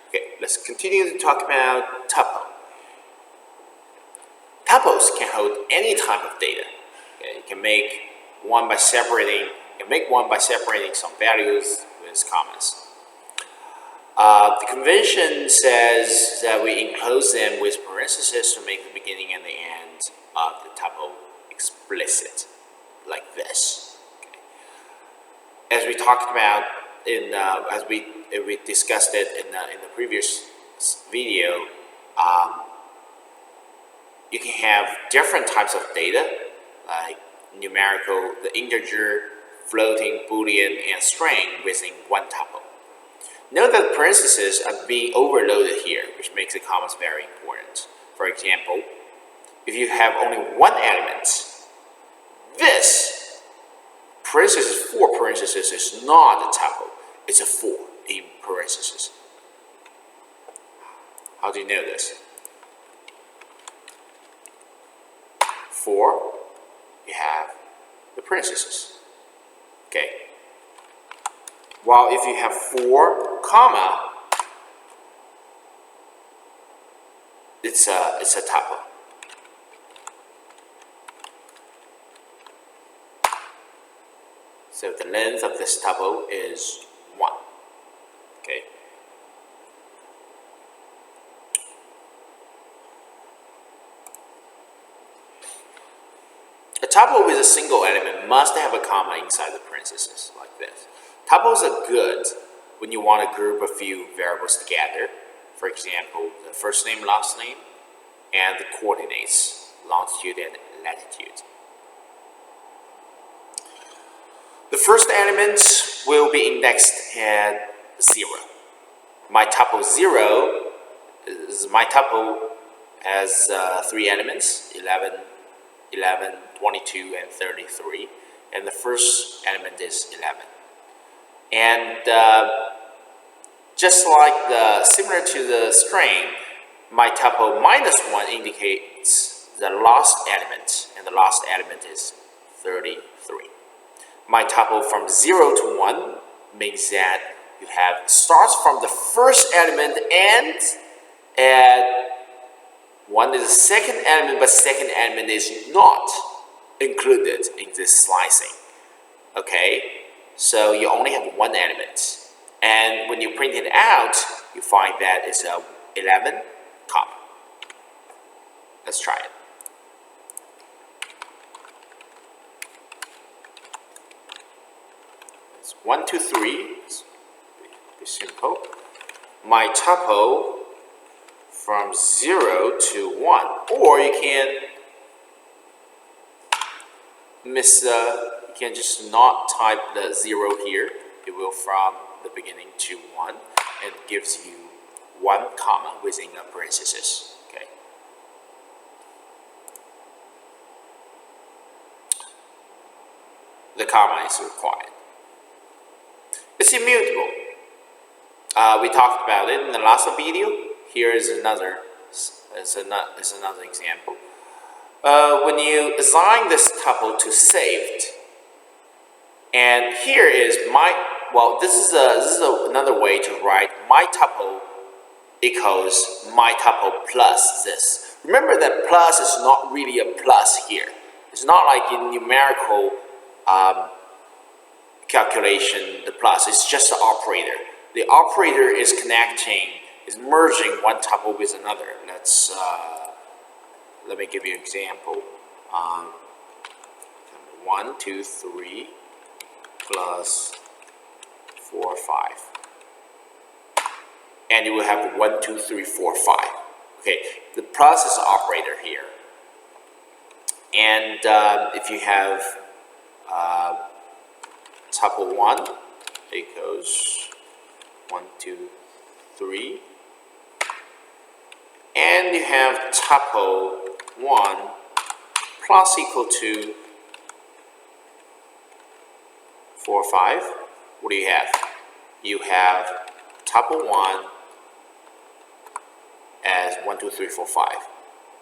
Okay, let's continue to talk about tuple. Tuples can hold any type of data. Okay, you can make one by separating. Some values with commas. The convention says that we enclose them with parentheses to make the beginning and the end of the tuple explicit, like this. Okay. As we talked about as we discussed it in the previous video, you can have different types of data, like numerical, the integer, floating, boolean, and string within one tuple. Note that parentheses are being overloaded here, which makes the commas very important. For example, if you have only one element, this parentheses 4 parentheses is not a tuple, it's a 4 in parentheses. How do you know this? 4, you have the parentheses. Okay. While if you have 4 comma, it's a tuple. So the length of this tuple is 1. Okay. A tuple with a single element must have a comma inside the parentheses, like this. Tuples are good when you want to group a few variables together. For example, the first name, last name, and the coordinates, longitude and latitude. The first element will be indexed at 0. My tuple 0 is my tuple has 3 elements, 11, 22, and 33. And the first element is 11. And just like similar to the string, my tuple -1 indicates the last element, and the last element is 33. My tuple from 0 to 1 means that you have starts from the first element and add 1 is the second element, but second element is not included in this slicing. Okay, so you only have 1 element, and when you print it out, you find that it's a 11 comma. Let's try it. It's 1, 2, 3. It's pretty simple. My tuple from 0 to 1, or you can you can just not type the 0 here. It will from the beginning to 1 and gives you 1 comma within a parenthesis. Okay. The comma is required. It's immutable. We talked about it in the last video. Here is another example. When you assign this tuple to saved, and here is this is another way to write my tuple equals my tuple plus this. Remember that plus is not really a plus here. It's not like in numerical calculation, the plus. It's just the operator. The operator is merging one tuple with another. Let me give you an example. 1, 2, 3 plus 4, 5. And you will have 1, 2, 3, 4, 5. Okay, the plus is the operator here. And if you have tuple 1 equals 1, 2, 3. And you have tuple 1 plus equal to 4, 5. What do you have? You have tuple 1 as 1, 2, 3, 4, 5.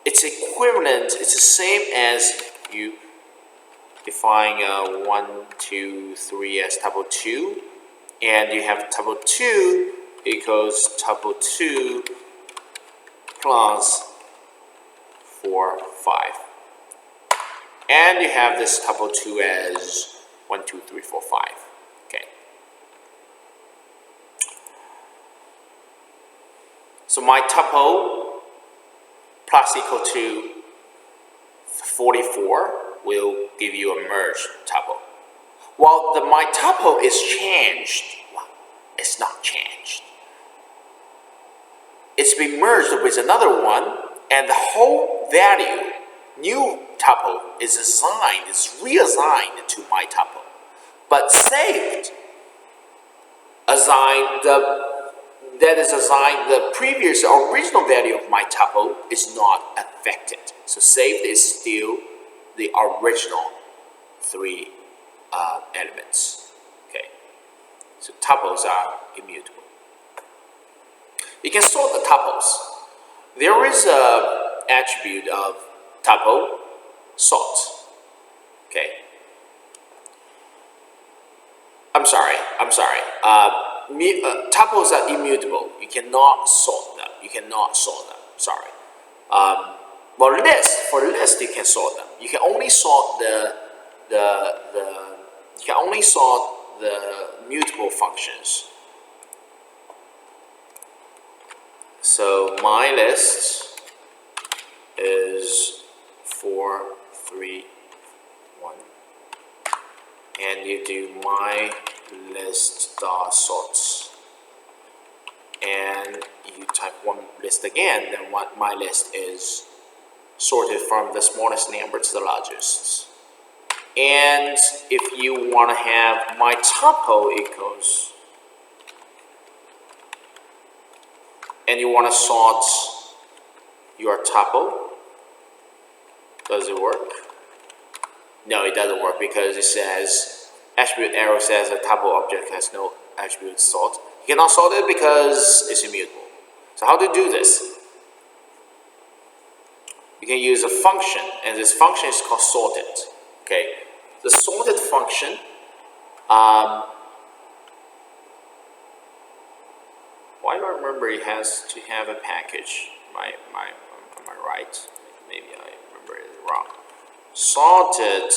It's equivalent, it's the same as you define 1, 2, 3 as tuple 2. And you have tuple 2 equals tuple 2 plus 4, 5. And you have this tuple 2 as 1, 2, 3, 4, 5. Okay. So my tuple plus equal to 44 will give you a merged tuple. Well, my tuple is changed. Well, it's not changed. It's been merged with another one, and the whole value, new tuple, is reassigned to my tuple. But saved, the previous original value of my tuple is not affected. So saved is still the original 3 elements. Okay, so tuples are immutable. You can sort the tuples. There is a attribute of tuple sort. Okay. I'm sorry. Tuples are immutable. You cannot sort them. Sorry. For list you can sort them. You can only sort the mutable functions. So my list is 4, 3, 1, and you do my list dot sorts, and you type one list again. Then what my list is sorted from the smallest number to the largest. And if you want to have my tuple equals, and you want to sort your tuple, does it work? No, it doesn't work because it says attribute arrow says a tuple object has no attribute sort. You cannot sort it because it's immutable. So how to do this? You can use a function, and this function is called sorted. Okay, the sorted function. Why do I remember it has to have a package? Am I right? Maybe I remember it wrong. Sorted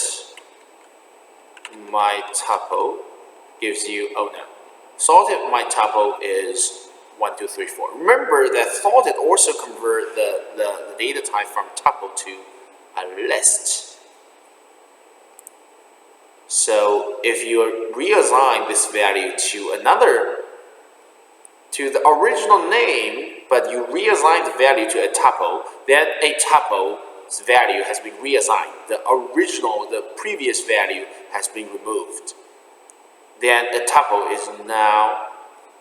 my tuple gives you, oh no. Sorted my tuple is 1, 2, 3, 4. Remember that sorted also convert the data type from tuple to a list. So if you reassign this value to the original name, but you reassign the value to a tuple, then a tuple's value has been reassigned. The previous value has been removed. Then a tuple is now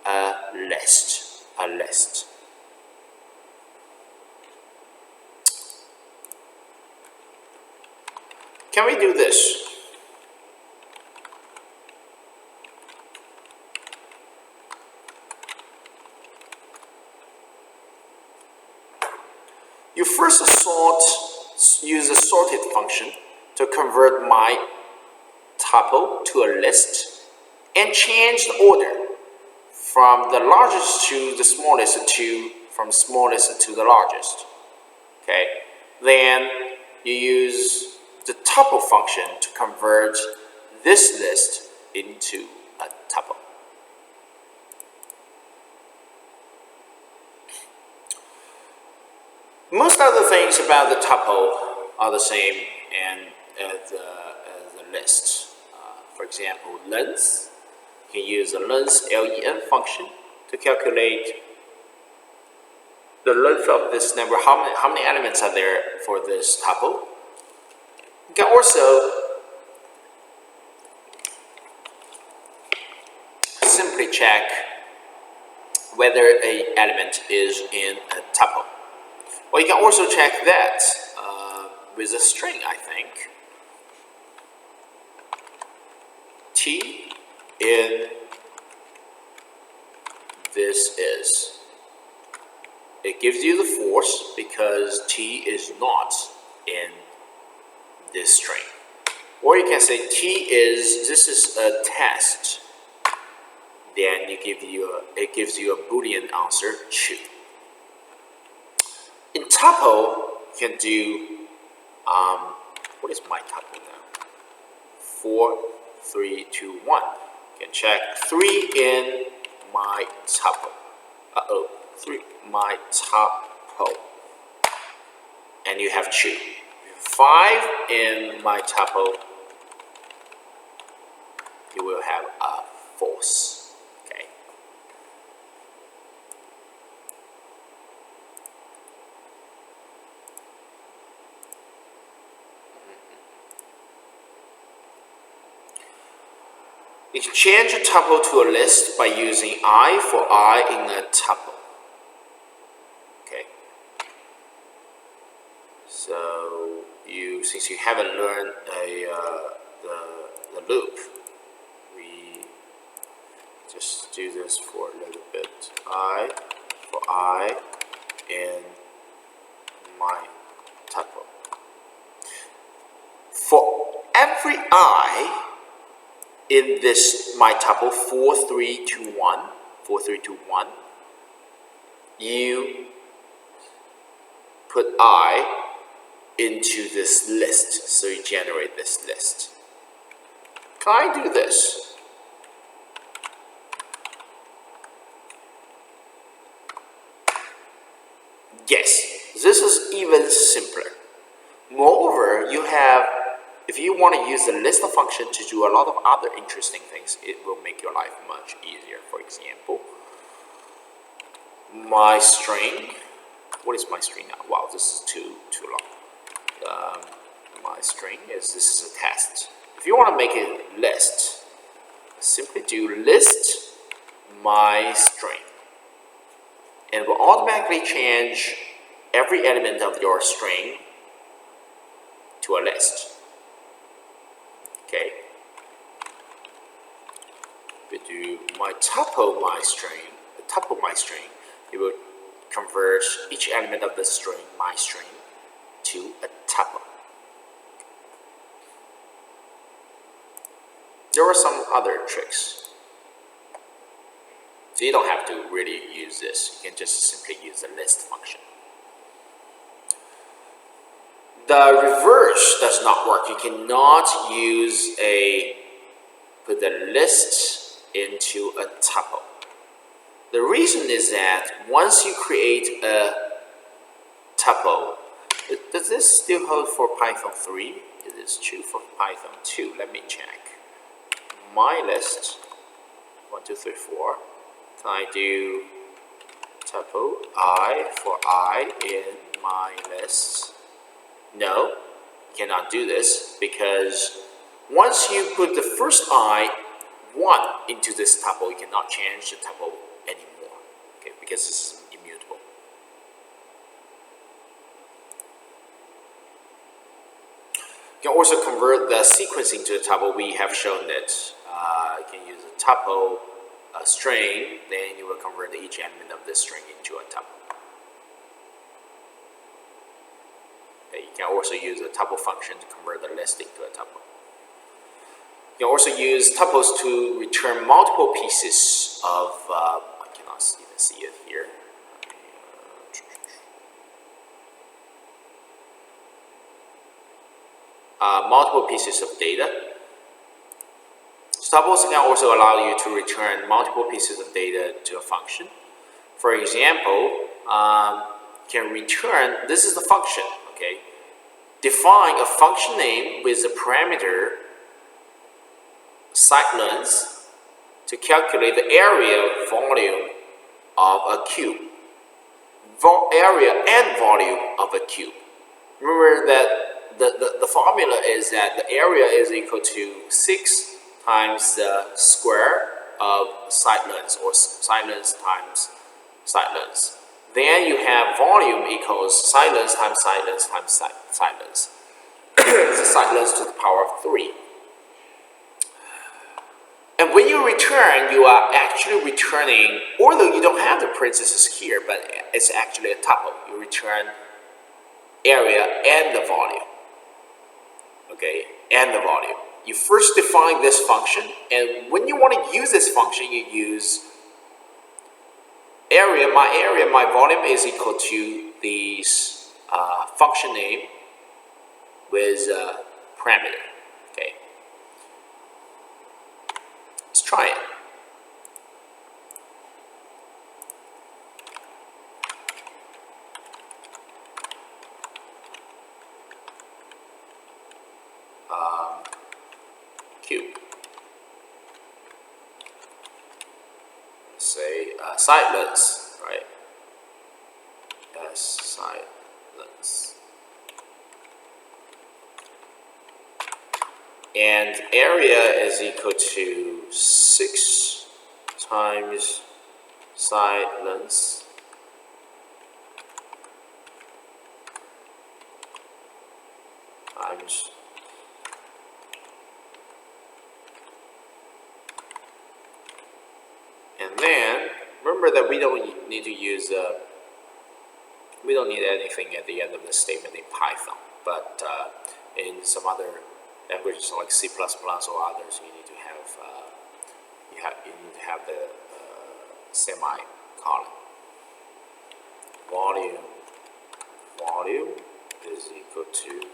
a list. Can we do this? You first use the sorted function to convert my tuple to a list and change the order from the largest to the smallest from smallest to the largest. Okay, then you use the tuple function to convert this list into a tuple. Most other things about the tuple are the same as the list. For example, length. You can use the length len function to calculate the length of this number. How many elements are there for this tuple? You can also simply check whether an element is in a tuple. Well, you can also check that with a string, I think. T in this is. It gives you the force because T is not in this string. Or you can say this is a test then it gives you a Boolean answer, true. In tuple, you can do, what is my tuple now? 4, 3, 2, 1. You can check 3 in my tuple. 3, my tuple. And you have true. 5 in my tuple, you will have a false. Okay. You can change a tuple to a list by using I for I in a tuple. Okay. So since you haven't learned the loop, we just do this for a little bit. I for I in my tuple. For every I in this my tuple 4, 3, 2, 1, 4, 3, 2, 1, you put I into this list, so you generate this list. Can I do this? Yes, this is even simpler. Moreover, if you want to use the list function to do a lot of other interesting things, it will make your life much easier. For example, my string. What is my string now? Wow, this is too long. My string this is a test. If you want to make a list, simply do list my string, and it will automatically change every element of your string to a list. Okay. We do my tuple my string. The tuple my string, it will convert each element of the string, my string, to a tuple. There are some other tricks. So you don't have to really use this. You can just simply use the list function. The reverse does not work. You cannot put the list into a tuple. The reason is that once you create a tuple, does this still hold for Python 3? It is true for Python 2. Let me check. My list, 1, 2, 3, 4. Can I do tuple I for I in my list? No, you cannot do this, because once you put the first I, 1, into this tuple, you cannot change the tuple anymore, okay, because this is immutable. You can also convert the sequence into a tuple. We have shown that you can use a tuple string, then you will convert each element of the string into a tuple. Okay, you can also use a tuple function to convert the list into a tuple. You can also use tuples to return multiple pieces of, I cannot even see it here. Multiple pieces of data. Tuples can also allow you to return multiple pieces of data to a function. For example, can return, this is the function, okay? Define a function name with the parameter side length to calculate the area volume of a cube. Area and volume of a cube. Remember that the formula is that the area is equal to 6 times the square of side length, or side length times side length. Then you have volume equals side length times side length times side length. It's a side length to the power of 3. And when you return, you are actually returning, although you don't have the parentheses here, but it's actually a tuple. You return area and the volume. Okay, and the volume. you first define this function, and when you want to use this function, you use area. My volume is equal to this function name with parameter. Okay, let's try it. Cube. Let's say side length, right? As side length. And area is equal to 6 times side length times and then remember that we don't need to use we don't need anything at the end of the statement in Python, but in some other languages like C++ or others, you need to have the semicolon. Volume is equal to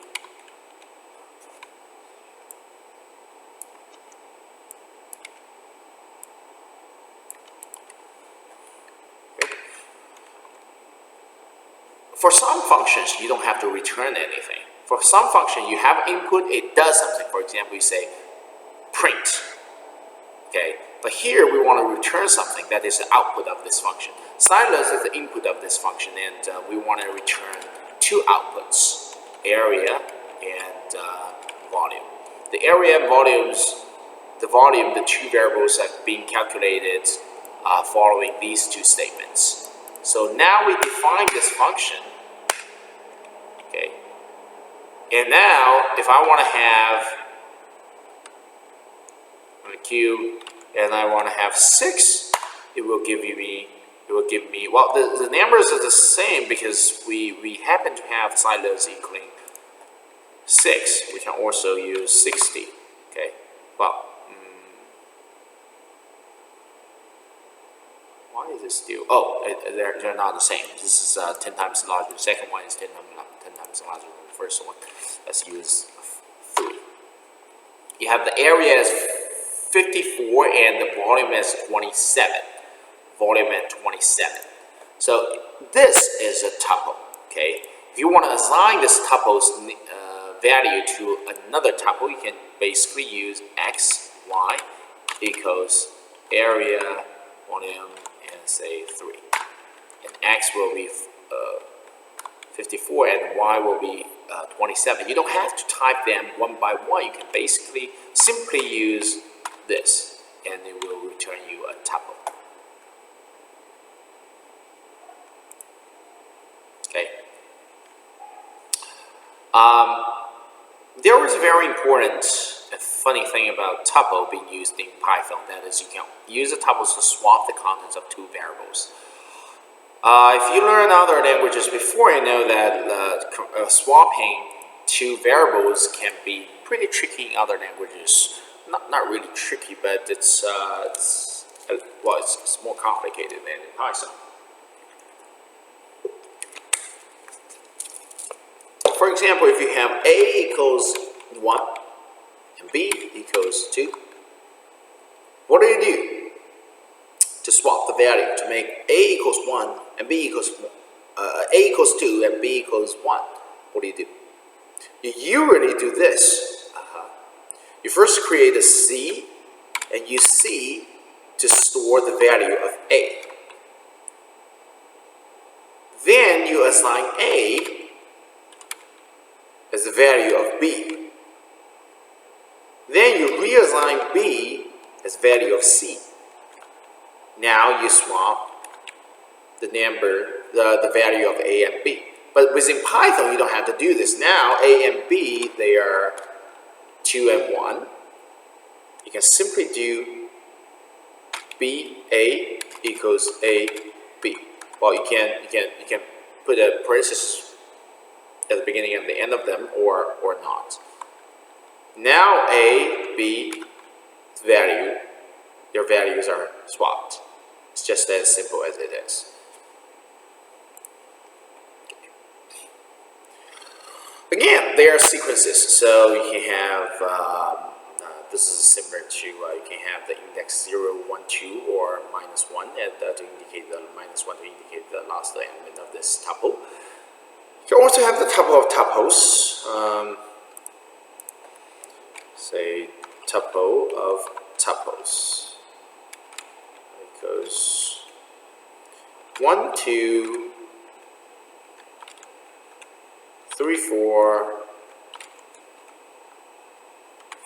for some functions, you don't have to return anything. For some function, you have input, it does something. For example, you say print. Okay, but here we want to return something that is the output of this function. Silence is the input of this function, and we want to return two outputs, area and volume. The area and the two variables have been calculated following these two statements. So now we define this function. Okay, and now if I want to have a cube and I want to have 6, it will give me, well, the numbers are the same because we happen to have side lengths equaling 6. We can also use 60. Okay, well, why is it still? Oh, they're not the same. This is 10 times larger. The second one is 10 times larger than the first one. Let's use 3. You have the area as 54 and the volume as 27. Volume at 27. So this is a tuple. Okay. If you want to assign this tuple's value to another tuple, you can basically use x, y equals area, volume, and say 3. And x will be 54 and y will be 27. You don't have to type them one by one. You can basically simply use this and it will return you a tuple. Okay. There is a very important and funny thing about tuple being used in Python. That is, you can use the tuples to swap the contents of two variables. If you learn other languages before, you know that swapping two variables can be pretty tricky in other languages. Not really tricky, but it's more complicated than in Python. For example, if you have a equals 1 and b equals 2, what do you do to swap the value to make a equals 1 and b equals a equals 2 and b equals 1? What do? You usually do this. You first create a C and use C to store the value of A. Then you assign A as the value of B. Then you reassign B as value of C. Now you swap the value of A and B. But within Python, you don't have to do this. Now A and B, they are 2 and 1. You can simply do BA equals AB. Well, you can put a parenthesis at the beginning and the end of them, or not. Now A, B value, their values are swapped. It's just as simple as it is. Again, they are sequences, so you can have, this is similar to, you can have the index 0, 1, 2, or minus 1, and to indicate the minus 1 to indicate the last element of this tuple. You can also have the tuple of tuples, say tuple of tuples. It goes 1, 2, 3, 4,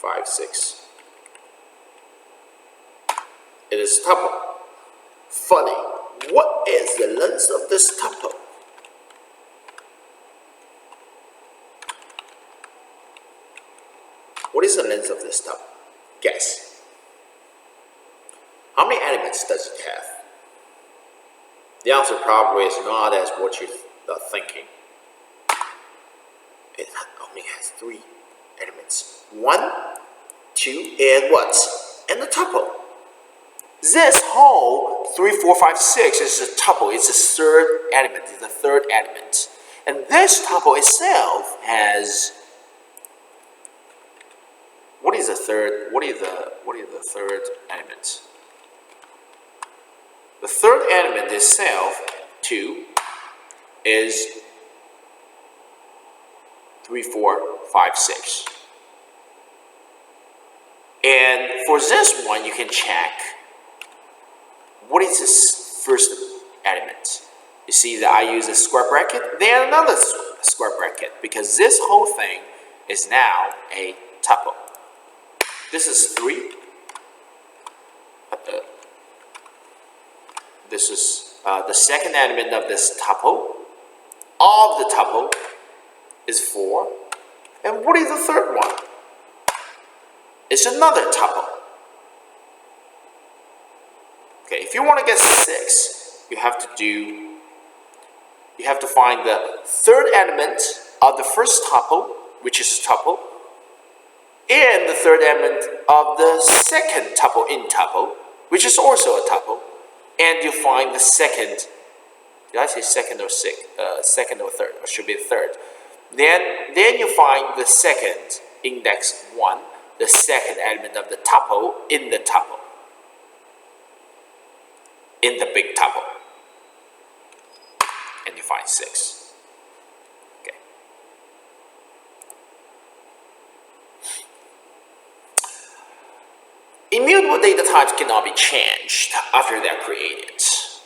5, 6. It is tuple. Funny, what is the length of this tuple? What is the length of this tuple? Guess. How many elements does it have? The answer probably is not as what you're thinking. It only has 3 elements. 1, 2, and what? And the tuple. This whole 3, 4, 5, 6 is a tuple. It's a third element. It's the third element. And this tuple itself has. What is the third? What is the third element? The third element itself, 2, is 3, 4, 5, 6. And for this one, you can check what is this first element. You see that I use a square bracket, then another square bracket, because this whole thing is now a tuple. This is 3. This is the second element of this tuple. Of the tuple is 4. And what is the third one? It's another tuple. Okay, if you want to get 6, you have to find the third element of the first tuple, which is a tuple, and the third element of the second tuple in tuple, which is also a tuple, and you find the second. Did I say second or second or third? Or should be third. Then you find the second index 1, the second element of the tuple in the tuple, in the big tuple, and you find 6. Okay. Immutable data types cannot be changed after they're created.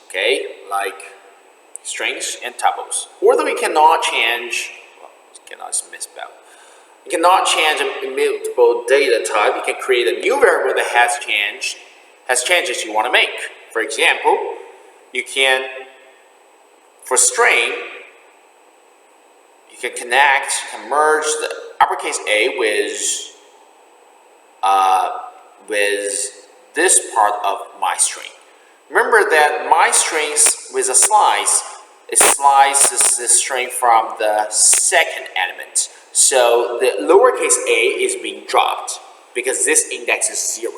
Okay, like strings and tuples. Although we cannot change, well, cannot misspell. You cannot change an immutable data type. You can create a new variable that has changes you want to make. For example, you can, for string, you can connect, you can merge the uppercase A with this part of my string. Remember that my strings with a slice, it slices the string from the second element. So the lowercase a is being dropped because this index is 0.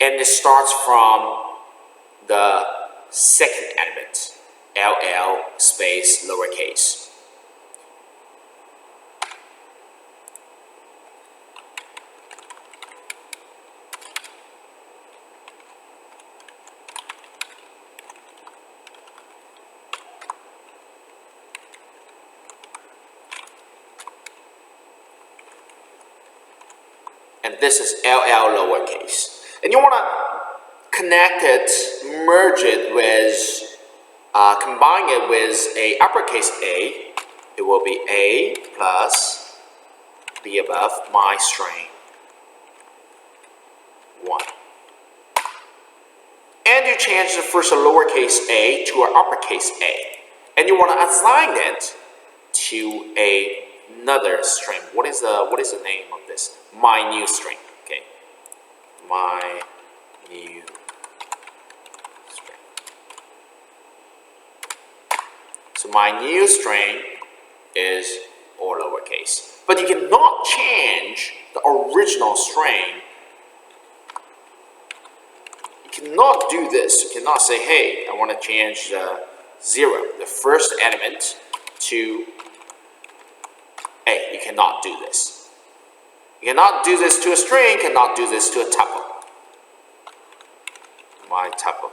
And it starts from the second element, LL space lowercase. And this is LL lowercase. And you want to connect it, merge it with, combine it with a uppercase A. It will be A plus B above my string 1. And you change the first lowercase a to an uppercase A. And you want to assign it to another string. What is the name of this? My new string. Okay. My new string. So my new string is or lowercase. But you cannot change the original string. You cannot do this. You cannot say, hey, I want to change 0, the first element, to A. You cannot do this. You cannot do this to a string, you cannot do this to a tuple. My tuple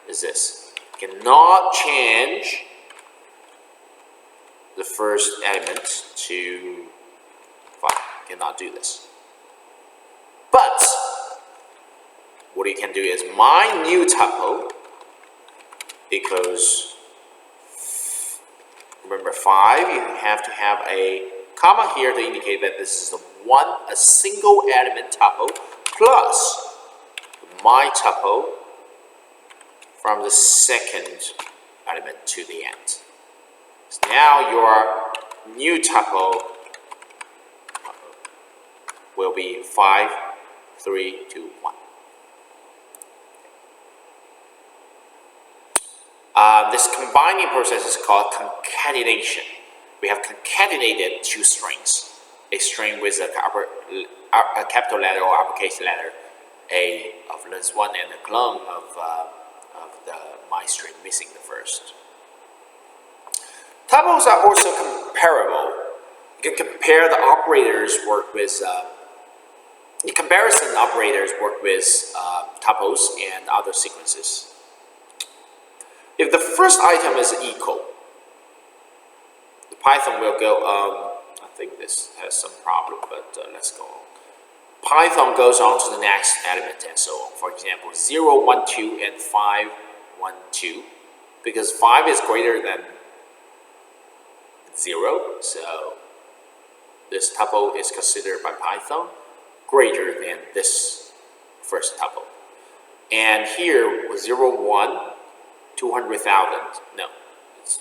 is this. You cannot change the first element to 5. You cannot do this. But what you can do is my new tuple equals, remember 5, you have to have a comma here to indicate that this is a single element tuple plus my tuple from the second element to the end. So now your new tuple will be 5, 3, 2, 1. This combining process is called concatenation. We have concatenated two strings, a string with a capital letter or uppercase letter, A of length 1, and a clone of my string missing the first. Tuples are also comparable. You can compare the operators work with, the comparison operators work with tuples and other sequences. If the first item is equal, the Python will go, I think this has some problem, but let's go on. Python goes on to the next element and so on. For example, 0, 1, 2, and 5, 1, 2. Because 5 is greater than 0, so this tuple is considered by Python greater than this first tuple. And here, 0, 1, 200,000, no, it's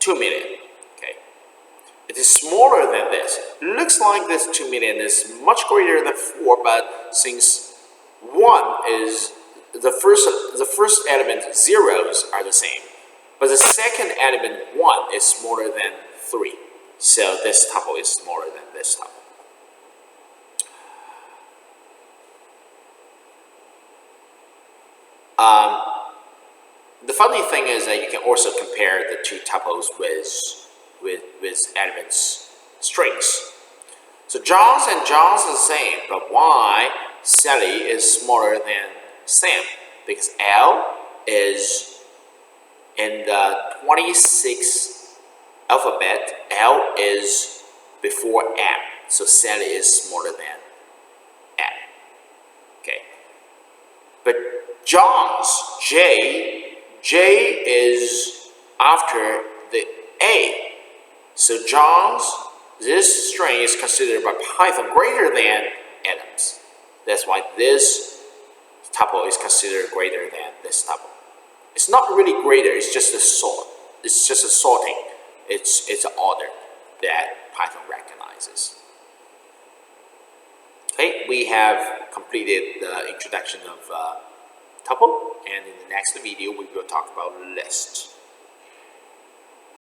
2 million, okay. It is smaller than this. It looks like this 2 million is much greater than 4, but since 1 is the first element, zeros are the same, but the second element, 1, is smaller than 3. So this tuple is smaller than this tuple. The funny thing is that you can also compare the two tuples with elements strings. So John's and John's are the same, but why Sally is smaller than Sam? Because L is in the 26th alphabet, L is before M. So Sally is smaller than M. Okay. But John's, J is after the A. So John's, this string is considered by Python greater than Adam's. That's why this tuple is considered greater than this tuple. It's not really greater, it's just a sort. It's just a sorting. It's an order that Python recognizes. Okay, we have completed the introduction of tuple, and in the next video we will talk about list.